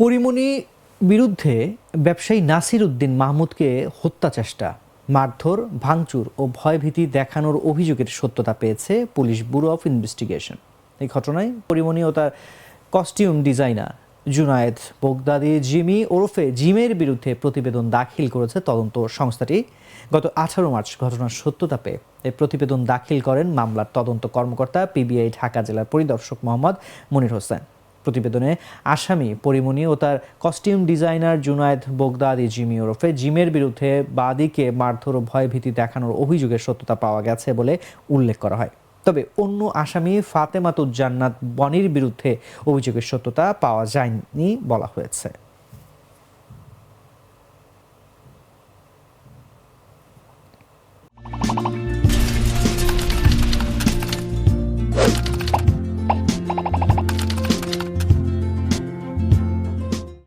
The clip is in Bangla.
পরিমণি বিরুদ্ধে ব্যবসায়ী নাসির উদ্দিন মাহমুদকে হত্যা চেষ্টা, মারধর, ভাঙচুর ও ভয়ভীতি দেখানোর অভিযোগের সত্যতা পেয়েছে পুলিশ ব্যুরো অফ ইনভেস্টিগেশন। এই ঘটনায় পরিমণি ও তার costume designer Junaid Baghdadi Jimmy ওরফে জিমের বিরুদ্ধে প্রতিবেদন দাখিল করেছে তদন্ত সংস্থাটি। গত 18 মার্চ ঘটনার সত্যতা পেয়ে এই প্রতিবেদন দাখিল করেন মামলার তদন্ত কর্মকর্তা পিবিআই ঢাকা জেলার পরিদর্শক মোহাম্মদ মনির হোসেন। প্রতিবেদনে আসামি পরিমণি ও তার costume designer Junaid Baghdadi Jimmy ওরফে জিমের বিরুদ্ধে বাদীকে মারধর ও ভয়ভীতি দেখানোর অভিযোগের সত্যতা পাওয়া গেছে বলে উল্লেখ করা হয়। তবে অন্য আসামি ফাতেমাতুজ জান্নাত বনির বিরুদ্ধে অভিযোগের সত্যতা পাওয়া যায়নি বলা হয়েছে।